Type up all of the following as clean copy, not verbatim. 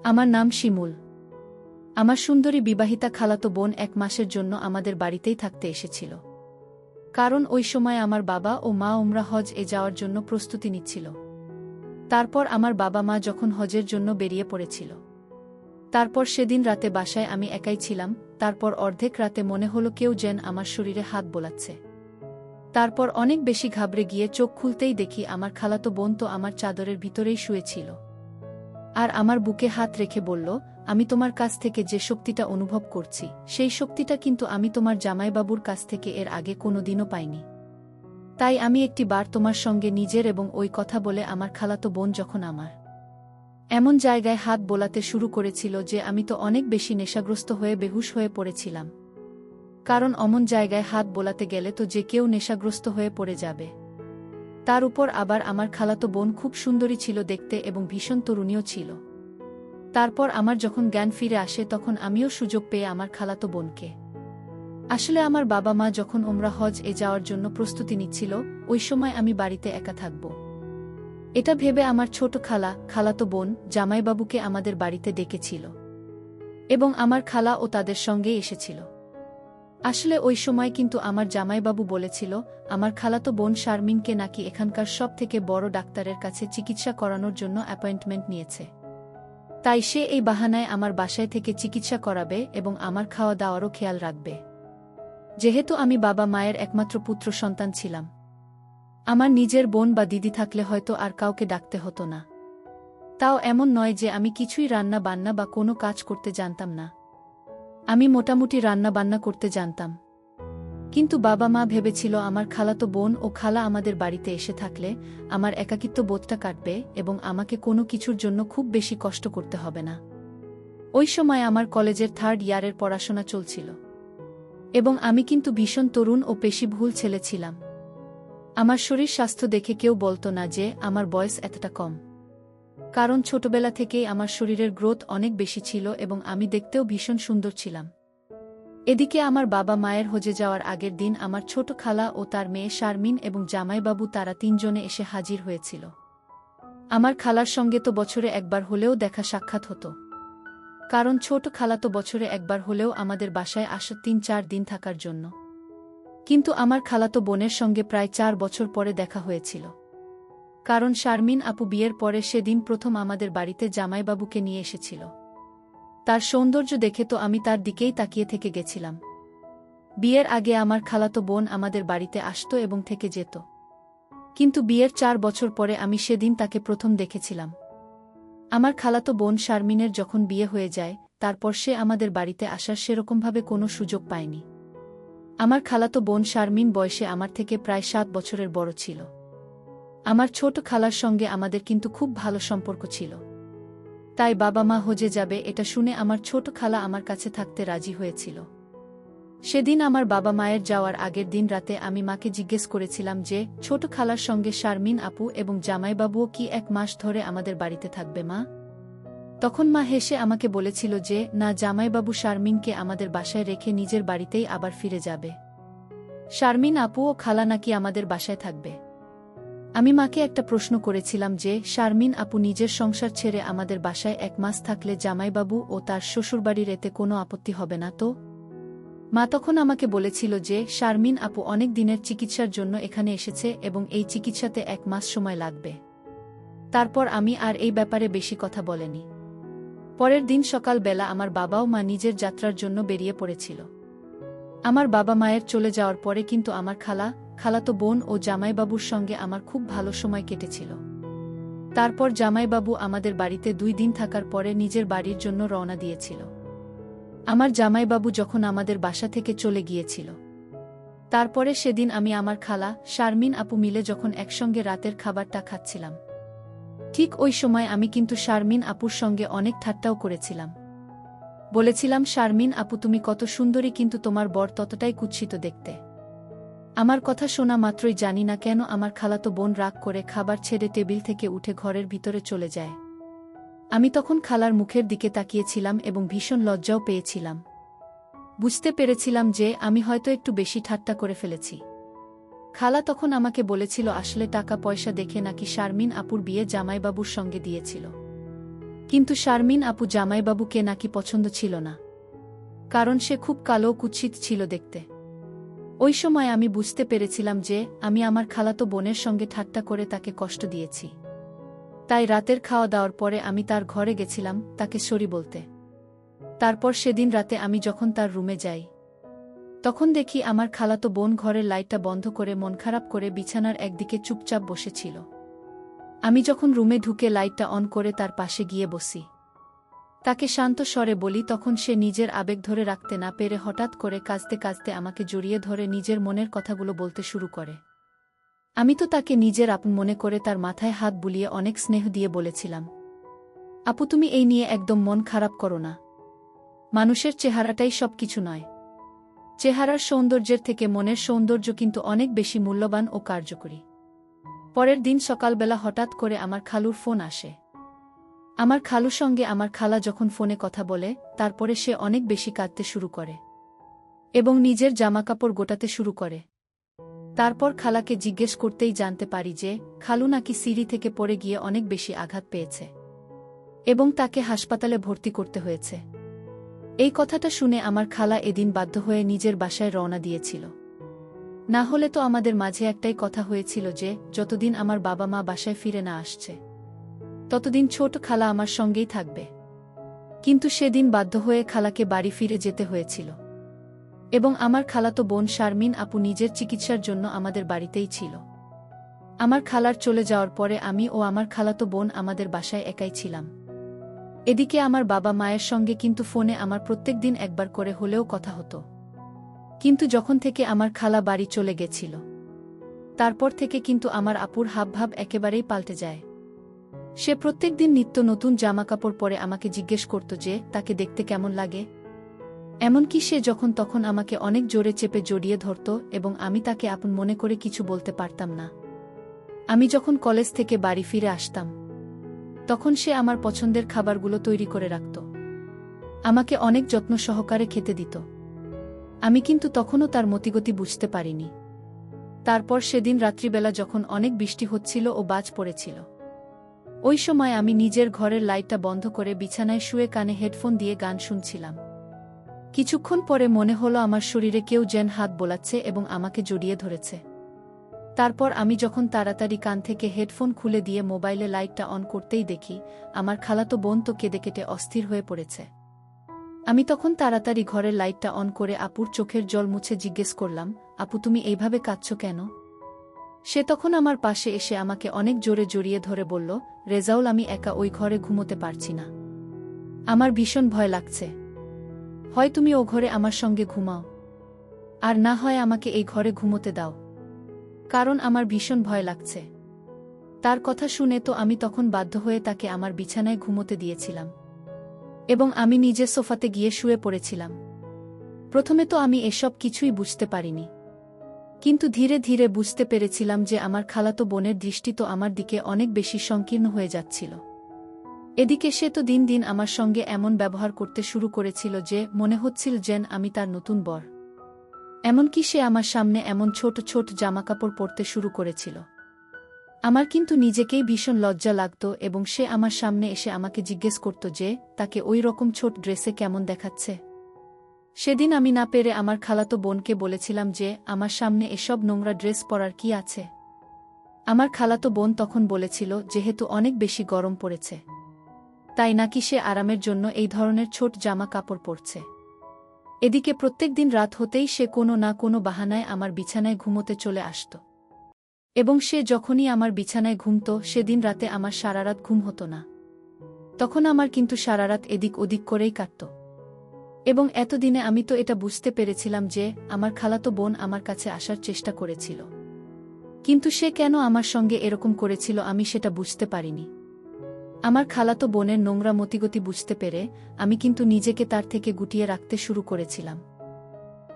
আমার নাম শিমুল। আমার সুন্দরী বিবাহিতা খালাতো বোন ১ মাসের জন্য আমাদের বাড়িতেই থাকতে এসেছিল। কারণ ওই সময় আমার বাবা ও মা উমরা হজ-এ যাওয়ার জন্য প্রস্তুতি নিচ্ছিল। তারপর আমার বাবা মা যখন হজের জন্য বেরিয়ে পড়েছিল, তারপর সেদিন রাতে বাসায় আমি একাই ছিলাম। তারপর অর্ধেক রাতে মনে হলো কেউ যেন আমার শরীরে হাত বোলাচ্ছে। তারপর অনেক বেশি ঘাবড়ে গিয়ে চোখ খুলতেই দেখি আমার খালাতো বোন তো আমার চাদরের ভিতরেই শুয়েছিল। আর আমার বুকে হাত রেখে বলল, আমি তোমার কাছ থেকে যে শক্তিটা অনুভব করছি, সেই শক্তিটা কিন্তু আমি তোমার জামাইবাবুর কাছ থেকে এর আগে কোনোদিনও পাইনি। তাই আমি একটি বার তোমার সঙ্গে নিজের এবং ওই কথা বলে আমার খালাতো বোন যখন আমার এমন জায়গায় হাত বোলাতে শুরু করেছিল যে আমি তো অনেক বেশি নেশাগ্রস্ত হয়ে বেহুশ হয়ে পড়েছিলাম। কারণ অমন জায়গায় হাত বোলাতে গেলে তো যে কেউ নেশাগ্রস্ত হয়ে পড়ে যাবে। তার উপর আবার আমার খালাতো বোন খুব সুন্দরী ছিল দেখতে এবং ভীষণ তরুণীও ছিল। তারপর আমার যখন জ্ঞান ফিরে আসে তখন আমিও সুযোগ পেয়ে আমার খালাতো বোনকে আসলে আমার বাবা মা যখন উমরা হজ-এ যাওয়ার জন্য প্রস্তুতি নিচ্ছিল, ওই সময় আমি বাড়িতে একা থাকব এটা ভেবে আমার ছোট খালাতো বোন জামাইবাবুকে আমাদের বাড়িতে ডেকেছিল এবং আমার খালা ও তাদের সঙ্গেই এসেছিল। আসলে ওই সময় কিন্তু আমার জামাইবাবু বলেছিল আমার খালাতো বোন শারমিনকে নাকি এখানকার সব থেকে বড় ডাক্তারের কাছে চিকিৎসা করানোর জন্য অ্যাপয়েন্টমেন্ট নিয়েছে। তাই সে এই বাহানায় আমার বাসায় থেকে চিকিৎসা করাবে এবং আমার খাওয়া দাওয়ারও খেয়াল রাখবে। যেহেতু আমি বাবা মায়ের একমাত্র পুত্র সন্তান ছিলাম, আমার নিজের বোন বা দিদি থাকলে হয়তো আর কাউকে ডাকতে হতো না। তাও এমন নয় যে আমি কিছুই রান্না বান্না বা কোনো কাজ করতে জানতাম না। আমি মোটামুটি রান্না বান্না করতে জানতাম। কিন্তু বাবা মা ভেবেছিল আমার খালাতো বোন ও খালা আমাদের বাড়িতে এসে থাকলে আমার একাকিত্ব বোধটা কাটবে এবং আমাকে কোনো কিছুর জন্য খুব বেশি কষ্ট করতে হবে না। ওই সময় আমার কলেজের 3rd ইয়ারের পড়াশোনা চলছিল এবং আমি কিন্তু ভীষণ তরুণ ও পেশিবহুল ছেলে ছিলাম। আমার শরীর স্বাস্থ্য দেখে কেউ বলতো না যে আমার বয়স এতটা কম। কারণ ছোটবেলা থেকেই আমার শরীরের গ্রোথ অনেক বেশি ছিল এবং আমি দেখতেও ভীষণ সুন্দর ছিলাম। এদিকে আমার বাবা মায়ের হজে যাওয়ার আগের দিন আমার ছোট খালা ও তার মেয়ে শারমিন এবং জামাইবাবু তারা 3 জনে এসে হাজির হয়েছিল। আমার খালার সঙ্গে তো বছরে একবার হলেও দেখা সাক্ষাৎ হতো, কারণ ছোট খালা তো বছরে একবার হলেও আমাদের বাসায় আসে 3-4 দিন থাকার জন্য। কিন্তু আমার খালাতো বোনের সঙ্গে প্রায় 4 বছর পরে দেখা হয়েছিল, কারণ শারমিন আপু বিয়ের পরে সেদিন প্রথম আমাদের বাড়িতে জামাইবাবুকে নিয়ে এসেছিল। তার সৌন্দর্য দেখে তো আমি তার দিকেই তাকিয়ে থেকে গেছিলাম। বিয়ের আগে আমার খালাতো বোন আমাদের বাড়িতে আসতো এবং থেকে যেত, কিন্তু বিয়ের 4 বছর পরে আমি সেদিন তাকে প্রথম দেখেছিলাম। আমার খালাতো বোন শারমিনের যখন বিয়ে হয়ে যায়, তারপর সে আমাদের বাড়িতে আসার সেরকমভাবে কোনো সুযোগ পায়নি। আমার খালাতো বোন শারমিন বয়সে আমার থেকে প্রায় 7 বছরের বড় ছিল। আমার ছোট খালার সঙ্গে আমাদের কিন্তু খুব ভালো সম্পর্ক ছিল। তাই বাবা মা হজে যাবে এটা শুনে আমার ছোট খালা আমার কাছে থাকতে রাজি হয়েছিল। সেদিন আমার বাবা মায়ের যাওয়ার আগের দিন রাতে আমি মাকে জিজ্ঞেস করেছিলাম যে ছোট খালার সঙ্গে শারমিন আপু এবং জামাইবাবুও কি 1 মাস ধরে আমাদের বাড়িতে থাকবে মা? তখন মা হেসে আমাকে বলেছিল যে না, জামাইবাবু শারমিনকে আমাদের বাসায় রেখে নিজের বাড়িতেই আবার ফিরে যাবে। শারমিন আপু ও খালা নাকি আমাদের বাসায় থাকবে। আমি মাকে একটা প্রশ্ন করেছিলাম যে শারমিন আপু নিজের সংসার ছেড়ে আমাদের বাসায় 1 মাস থাকলে জামাইবাবু ও তার শ্বশুরবাড়ির এতে কোনো আপত্তি হবে না তো? মা তখন আমাকে বলেছিল যে শারমিন আপু অনেক দিনের চিকিৎসার জন্য এখানে এসেছে এবং এই চিকিৎসাতে 1 মাস সময় লাগবে। তারপর আমি আর এই ব্যাপারে বেশি কথা বলিনি। পরের দিন সকালবেলা আমার বাবা ও মা নিজের যাত্রার জন্য বেরিয়ে পড়েছিল। আমার বাবা মায়ের চলে যাওয়ার পরে কিন্তু আমার খালাতো বোন ও জামাইবাবুর সঙ্গে আমার খুব ভালো সময় কেটেছিল। তারপর জামাইবাবু আমাদের বাড়িতে 2 দিন থাকার পরে নিজের বাড়ির জন্য রওনা দিয়েছিল। আমার জামাইবাবু যখন আমাদের বাসা থেকে চলে গিয়েছিল, তারপরে সেদিন আমি আমার খালা শারমিন আপু মিলে যখন একসঙ্গে রাতের খাবারটা খাচ্ছিলাম, ঠিক ওই সময় আমি কিন্তু শারমিন আপুর সঙ্গে অনেক ঠাট্টাও করেছিলাম। বলেছিলাম, শারমিন আপু তুমি কত সুন্দরী, কিন্তু তোমার বর ততটাই কুৎসিত দেখতে। আমার কথা শোনা মাত্রই জানি না কেন আমার খালাতো বোন রাগ করে খাবার ছেড়ে টেবিল থেকে উঠে ঘরের ভিতরে চলে যায়। আমি তখন খালার মুখের দিকে তাকিয়েছিলাম এবং ভীষণ লজ্জাও পেয়েছিলাম। বুঝতে পেরেছিলাম যে আমি হয়তো একটু বেশি ঠাট্টা করে ফেলেছি। খালা তখন আমাকে বলেছিল আসলে টাকা পয়সা দেখে নাকি শারমিন আপুর বিয়ে জামাইবাবুর সঙ্গে দিয়েছিল। কিন্তু শারমিন আপু জামাইবাবুকে নাকি পছন্দ ছিল না, কারণ সে খুব কালো কুৎসিত ছিল দেখতে। ওই সময় আমি বুঝতে পেরেছিলাম যে আমি আমার খালাতো বোনের সঙ্গে ঠাট্টা করে তাকে কষ্ট দিয়েছি। তাই রাতের খাওয়া দাওয়ার পরে আমি তার ঘরে গেছিলাম তাকে সরি বলতে। তারপর সেদিন রাতে আমি যখন তার রুমে যাই, তখন দেখি আমার খালাতো বোন ঘরের লাইটটা বন্ধ করে মন খারাপ করে বিছানার একদিকে চুপচাপ বসেছিল। আমি যখন রুমে ঢুকে লাইটটা অন করে তার পাশে গিয়ে বসি, তাকে শান্ত স্বরে বলি, তখন সে নিজের আবেগ ধরে রাখতে না পেরে হঠাৎ করে কাঁদতে কাঁদতে আমাকে জড়িয়ে ধরে নিজের মনের কথাগুলো বলতে শুরু করে। আমি তো তাকে নিজের আপন মনে করে তার মাথায় হাত বুলিয়ে অনেক স্নেহ দিয়ে বলেছিলাম, আপু তুমি এই নিয়ে একদম মন খারাপ করো না। মানুষের চেহারাটাই সব কিছু নয়। চেহারার সৌন্দর্যের থেকে মনের সৌন্দর্য কিন্তু অনেক বেশি মূল্যবান ও কার্যকরী। পরের দিন সকালবেলা হঠাৎ করে আমার খালুর ফোন আসে। আমার খালুর সঙ্গে আমার খালা যখন ফোনে কথা বলে, তারপরে সে অনেক বেশি কাঁদতে শুরু করে এবং নিজের জামাকাপড় গোটাতে শুরু করে। তারপর খালাকে জিজ্ঞেস করতেই জানতে পারি যে খালু নাকি সিঁড়ি থেকে পড়ে গিয়ে অনেক বেশি আঘাত পেয়েছে এবং তাকে হাসপাতালে ভর্তি করতে হয়েছে। এই কথাটা শুনে আমার খালা এদিন বাধ্য হয়ে নিজের বাসায় রওনা দিয়েছিল। না হলে তো আমাদের মাঝে একটাই কথা হয়েছিল যে যতদিন আমার বাবা মা বাসায় ফিরে না আসছে, ততদিন ছোট খালা আমার সঙ্গেই থাকবে। কিন্তু সেদিন বাধ্য হয়ে খালাকে বাড়ি ফিরে যেতে হয়েছিল এবং আমার খালাতো বোন শারমিন আপু নিজের চিকিৎসার জন্য আমাদের বাড়িতেই ছিল। আমার খালার চলে যাওয়ার পরে আমি ও আমার খালাতো বোন আমাদের বাসায় একাই ছিলাম। এদিকে আমার বাবা মায়ের সঙ্গে কিন্তু ফোনে আমার প্রত্যেক দিন একবার করে হলেও কথা হতো। কিন্তু যখন থেকে আমার খালা বাড়ি চলে গেছিল, তারপর থেকে কিন্তু আমার আপুর হাবভাব একেবারেই পাল্টে যায়। সে প্রত্যেক দিন নিত্য নতুন জামাকাপড় পরে আমাকে জিজ্ঞেস করত যে তাকে দেখতে কেমন লাগে। এমনকি সে যখন তখন আমাকে অনেক জোরে চেপে জড়িয়ে ধরত এবং আমি তাকে আপন মনে করে কিছু বলতে পারতাম না। আমি যখন কলেজ থেকে বাড়ি ফিরে আসতাম, তখন সে আমার পছন্দের খাবারগুলো তৈরি করে রাখত, আমাকে অনেক যত্ন সহকারে খেতে দিত। আমি কিন্তু তখনও তার মতিগতি বুঝতে পারিনি। তারপর সেদিন রাত্রিবেলা যখন অনেক বৃষ্টি হচ্ছিল ও বাজ পড়েছিল, ওই সময় আমি নিজের ঘরের লাইটটা বন্ধ করে বিছানায় শুয়ে কানে হেডফোন দিয়ে গান শুনছিলাম। কিছুক্ষণ পরে মনে হলো আমার শরীরে কেউ যেন হাত বোলাচ্ছে এবং আমাকে জড়িয়ে ধরেছে। তারপর আমি যখন তাড়াতাড়ি কান থেকে হেডফোন খুলে দিয়ে মোবাইলে লাইটটা অন করতেই দেখি আমার খালাতো বোন তো কেঁদে কেটে অস্থির হয়ে পড়েছে। আমি তখন তাড়াতাড়ি ঘরের লাইটটা অন করে আপুর চোখের জল মুছে জিজ্ঞেস করলাম, আপু তুমি এইভাবে কাঁদছ কেন? সে তখন আমার পাশে এসে আমাকে অনেক জোরে জড়িয়ে ধরে বলল, রেজাউল আমি একা ওই ঘরে ঘুমোতে পারছি না, আমার ভীষণ ভয় লাগছে। হয় তুমি ও ঘরে আমার সঙ্গে ঘুমাও, আর না হয় আমাকে এই ঘরে ঘুমোতে দাও, কারণ আমার ভীষণ ভয় লাগছে। তার কথা শুনে তো আমি তখন বাধ্য হয়ে তাকে আমার বিছানায় ঘুমোতে দিয়েছিলাম এবং আমি নিজে সোফাতে গিয়ে শুয়ে পড়েছিলাম। প্রথমে তো আমি এসব কিছুই বুঝতে পারিনি, কিন্তু ধীরে ধীরে বুঝতে পেরেছিলাম যে আমার খালাতো বোনের দৃষ্টি তো আমার দিকে অনেক বেশি সংকীর্ণ হয়ে যাচ্ছিল। এদিকে সে তো দিন দিন আমার সঙ্গে এমন ব্যবহার করতে শুরু করেছিল যে মনে হচ্ছিল যেন আমি তার নতুন বর। এমনকি সে আমার সামনে এমন ছোট ছোট জামাকাপড় পরতে শুরু করেছিল। আমার কিন্তু নিজেকেই ভীষণ লজ্জা লাগত এবং সে আমার সামনে এসে আমাকে জিজ্ঞেস করত যে তাকে ওই রকম ছোট ড্রেসে কেমন দেখাচ্ছে। সেদিন আমি না পেরে আমার খালাতো বোনকে বলেছিলাম যে আমার সামনে এসব নোংরা ড্রেস পরার কি আছে। আমার খালাতো বোন তখন বলেছিল যেহেতু অনেক বেশি গরম পড়েছে, তাই নাকি সে আরামের জন্য এই ধরনের ছোট জামা কাপড় পরছে। এদিকে প্রত্যেক দিন রাত হতেই সে কোনো না কোনো বাহানায় আমার বিছানায় ঘুমোতে চলে আসত এবং সে যখনই আমার বিছানায় ঘুমত সেদিন রাতে আমার সারারাত ঘুম হতো না। তখন আমার কিন্তু সারারাত এদিক ওদিক করেই কাটত এবং এতদিনে আমি তো এটা বুঝতে পেরেছিলাম যে আমার খালাতো বোন আমার কাছে আসার চেষ্টা করেছিল, কিন্তু সে কেন আমার সঙ্গে এরকম করেছিল আমি সেটা বুঝতে পারিনি। আমার খালাতো বোনের নোংরা মতিগতি বুঝতে পেরে আমি কিন্তু নিজেকে তার থেকে গুটিয়ে রাখতে শুরু করেছিলাম।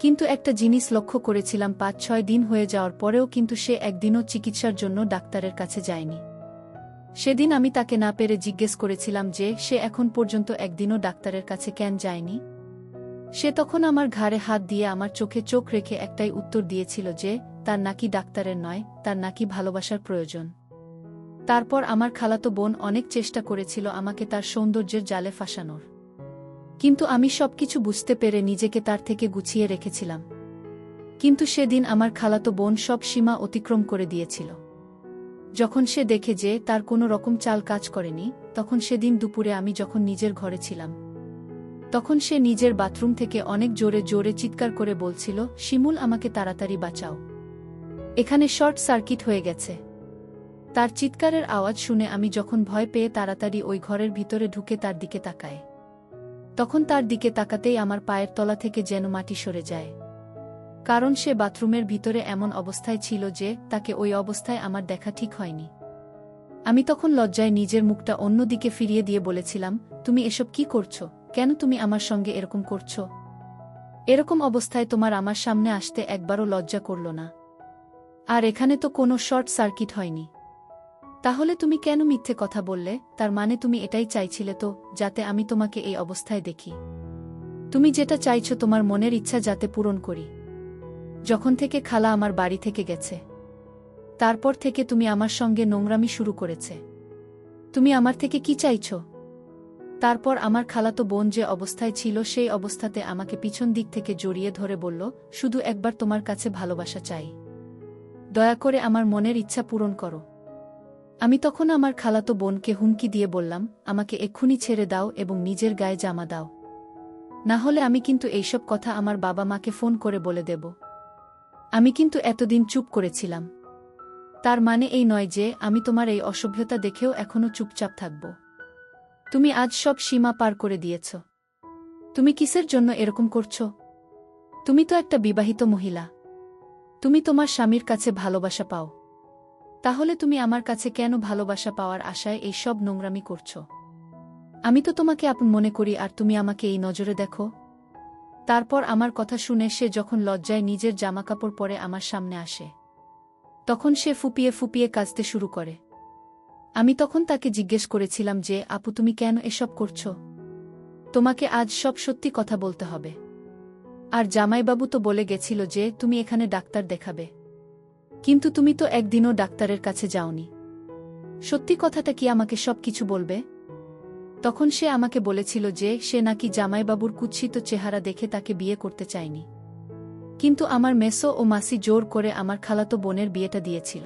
কিন্তু একটা জিনিস লক্ষ্য করেছিলাম, ৫-৬ দিন হয়ে যাওয়ার পরেও কিন্তু সে একদিনও চিকিৎসার জন্য ডাক্তারের কাছে যায়নি। সেদিন আমি তাকে না পেরে জিজ্ঞেস করেছিলাম যে সে এখন পর্যন্ত একদিনও ডাক্তারের কাছে কেন যায়নি। সে তখন আমার ঘাড়ে হাত দিয়ে আমার চোখে চোখ রেখে একটাই উত্তর দিয়েছিল যে তার নাকি ডাক্তারের নয়, তার নাকি ভালোবাসার প্রয়োজন। তারপর আমার খালাতো বোন অনেক চেষ্টা করেছিল আমাকে তার সৌন্দর্যের জালে ফাঁসানোর। কিন্তু আমি সবকিছু বুঝতে পেরে নিজেকে তার থেকে গুছিয়ে রেখেছিলাম। কিন্তু সেদিন আমার খালাতো বোন সব সীমা অতিক্রম করে দিয়েছিল। যখন সে দেখে যে তার কোনো রকম চাল কাজ করেনি, তখন সেদিন দুপুরে আমি যখন নিজের ঘরে ছিলাম, তখন সে নিজের বাথরুম থেকে অনেক জোরে জোরে চিৎকার করে বলছিল, শিমুল, আমাকে তাড়াতাড়ি বাঁচাও, এখানে শর্ট সার্কিট হয়ে গেছে। তার চিৎকারের আওয়াজ শুনে আমি যখন ভয় পেয়ে তাড়াতাড়ি ওই ঘরের ভিতরে ঢুকে তার দিকে তাকাই, তখন তার দিকে তাকাতেই আমার পায়ের তলা থেকে যেন মাটি সরে যায়। কারণ সে বাথরুমের ভিতরে এমন অবস্থায় ছিল যে তাকে ওই অবস্থায় আমার দেখা ঠিক হয়নি। আমি তখন লজ্জায় নিজের মুখটা অন্য দিকে ফিরিয়ে দিয়ে বলেছিলাম, তুমি এসব কি করছো? কেন তুমি আমার সঙ্গে এরকম করছো? এরকম অবস্থায় তোমার আমার সামনে আসতে একবারও লজ্জা করল না? আর এখানে তো কোনো শর্ট সার্কিট হয়নি। তাহলে তুমি কেন মিথ্যে কথা বললে? তার মানে তুমি এটাই চাইছিলে তো, যাতে আমি তোমাকে এই অবস্থায় দেখি? তুমি যেটা চাইছো তোমার মনের ইচ্ছা যাতে পূরণ করি। যখন থেকে খালা আমার বাড়ি থেকে গেছে, তারপর থেকে তুমি আমার সঙ্গে নোংরামি শুরু করেছে। তুমি আমার থেকে কি চাইছো? তারপর আমার খালাতো বোন যে অবস্থায় ছিল সেই অবস্থাতে আমাকে পিছন দিক থেকে জড়িয়ে ধরে বলল, শুধু একবার তোমার কাছে ভালোবাসা চাই, দয়া করে আমার মনের ইচ্ছা পূরণ করো। আমি তখন আমার খালাতো বোনকে হুমকি দিয়ে বললাম, আমাকে এক্ষুনি ছেড়ে দাও এবং নিজের গায়ে জামা দাও, না হলে আমি কিন্তু এইসব কথা আমার বাবা মাকে ফোন করে বলে দেব। আমি কিন্তু এতদিন চুপ করেছিলাম, তার মানে এই নয় যে আমি তোমার এই অসভ্যতা দেখেও এখনো চুপচাপ থাকব। তুমি আজ সব সীমা পার করে দিয়েছ। তুমি কিসের জন্য এরকম করছো? তুমি তো একটা বিবাহিত মহিলা, তুমি তোমার স্বামীর কাছে ভালোবাসা পাও, তাহলে তুমি আমার কাছে কেন ভালোবাসা পাওয়ার আশায় এই সব নোংরামি করছো? আমি তো তোমাকে আপন মনে করি আর তুমি আমাকে এই নজরে দেখো। তারপর আমার কথা শুনে সে যখন লজ্জায় নিজের জামাকাপড় পরে আমার সামনে আসে, তখন সে ফুপিয়ে ফুপিয়ে কাঁদতে শুরু করে। আমি তখন তাকে জিজ্ঞেস করেছিলাম যে, আপু, তুমি কেন এসব করছো? তোমাকে আজ সব সত্যি কথা বলতে হবে। আর জামাইবাবু তো বলে গেছিল যে তুমি এখানে ডাক্তার দেখাবে, কিন্তু তুমি তো একদিনও ডাক্তারের কাছে যাওনি। সত্যি কথাটা কি আমাকে সব কিছু বলবে? তখন সে আমাকে বলেছিল যে সে নাকি জামাইবাবুর কুৎসিত চেহারা দেখে তাকে বিয়ে করতে চায়নি, কিন্তু আমার মেসো ও মাসি জোর করে আমার খালাতো বোনের বিয়েটা দিয়েছিল,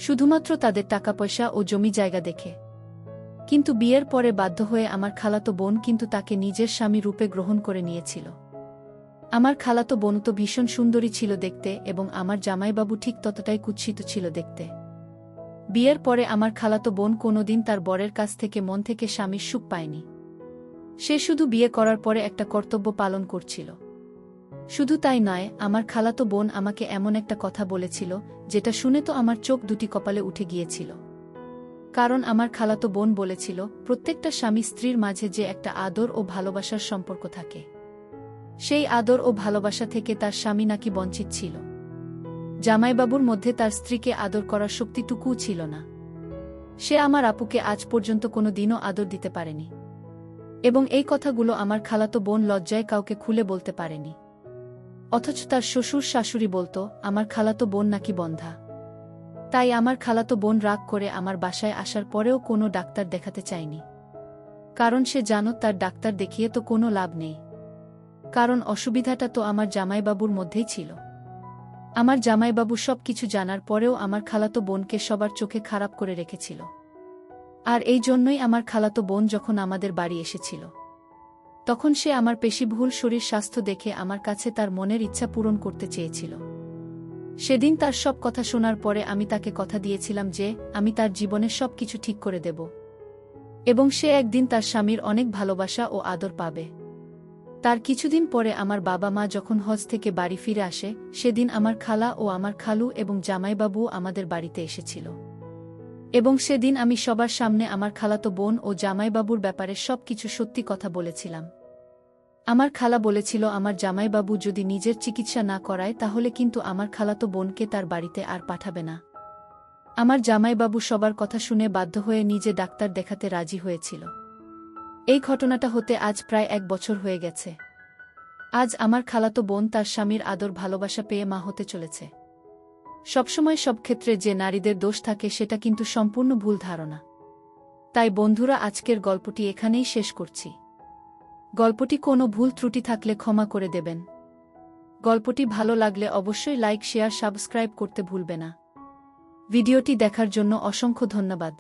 শুধুমাত্র তাদের টাকা পয়সা ও জমি জায়গা দেখে। কিন্তু বিয়ের পরে বাধ্য হয়ে আমার খালাতো বোন কিন্তু তাকে নিজের স্বামী রূপে গ্রহণ করে নিয়েছিল। আমার খালাতো বোন তো ভীষণ সুন্দরী ছিল দেখতে এবং আমার জামাইবাবু ঠিক ততটাই কুৎসিত ছিল দেখতে। বিয়ের পরে আমার খালাতো বোন কোনোদিন তার বরের কাছ থেকে মন থেকে স্বামীর সুখ পায়নি। সে শুধু বিয়ে করার পরে একটা কর্তব্য পালন করছিল। শুধু তাই নয়, আমার খালাতো বোন আমাকে এমন একটা কথা বলেছিল যেটা শুনে তো আমার চোখ দুটি কপালে উঠে গিয়েছিল। কারণ আমার খালাতো বোন বলেছিল, প্রত্যেকটা স্বামী স্ত্রীর মাঝে যে একটা আদর ও ভালোবাসার সম্পর্ক থাকে, সেই আদর ও ভালোবাসা থেকে তার স্বামী নাকি বঞ্চিত ছিল। জামাইবাবুর মধ্যে তার স্ত্রীকে আদর করার শক্তিটুকুও ছিল না। সে আমার আপুকে আজ পর্যন্ত কোনো দিনও আদর দিতে পারেনি, এবং এই কথাগুলো আমার খালাতো বোন লজ্জায় কাউকে খুলে বলতে পারেনি। অথচ তার শ্বশুর শাশুড়ি বলতো আমার খালাতো বোন নাকি বন্ধা। তাই আমার খালাতো বোন রাগ করে আমার বাসায় আসার পরেও কোনো ডাক্তার দেখাতে চায়নি, কারণ সে জানো তার ডাক্তার দেখিয়ে তো কোনো লাভ নেই। কারণ অসুবিধাটা তো আমার জামাইবাবুর মধ্যেই ছিল। আমার জামাইবাবু সব কিছু জানার পরেও আমার খালাতো বোনকে সবার চোখে খারাপ করে রেখেছিল। আর এই জন্যই আমার খালাতো বোন যখন আমাদের বাড়ি এসেছিল, তখন সে আমার পেশিবহুল শরীর স্বাস্থ্য দেখে আমার কাছে তার মনের ইচ্ছা পূরণ করতে চেয়েছিল। সেদিন তার সব কথা শোনার পরে আমি তাকে কথা দিয়েছিলাম যে আমি তার জীবনে সব কিছু ঠিক করে দেব, এবং সে একদিন তার স্বামীর অনেক ভালোবাসা ও আদর পাবে। তার কিছুদিন পরে আমার বাবা মা যখন হজ থেকে বাড়ি ফিরে আসে, সেদিন আমার খালা ও আমার খালু এবং জামাইবাবু আমাদের বাড়িতে এসেছিল। এবং সেদিন আমি সবার সামনে আমার খালাতো বোন ও জামাইবাবুর ব্যাপারে সব কিছু সত্যি কথা বলেছিলাম। আমার খালা বলেছিল আমার জামাইবাবু যদি নিজের চিকিৎসা না করায় তাহলে কিন্তু আমার খালাতো বোনকে তার বাড়িতে আর পাঠাবে না। আমার জামাইবাবু সবার কথা শুনে বাধ্য হয়ে নিজে ডাক্তার দেখাতে রাজি হয়েছিল। এই ঘটনাটা হতে আজ প্রায় 1 বছর হয়ে গেছে। আজ আমার খালাতো বোন তার স্বামীর আদর ভালোবাসা পেয়ে মা হতে চলেছে। সবসময় সব ক্ষেত্রে যে নারীদের দোষ থাকে সেটা কিন্তু সম্পূর্ণ ভুল ধারণা। তাই বন্ধুরা, আজকের গল্পটি এখানেই শেষ করছি। গল্পটি কোনো ভুল ত্রুটি থাকলে ক্ষমা করে দেবেন। গল্পটি ভালো লাগলে অবশ্যই লাইক, শেয়ার, সাবস্ক্রাইব করতে ভুলবে না। ভিডিওটি দেখার জন্য অসংখ্য ধন্যবাদ।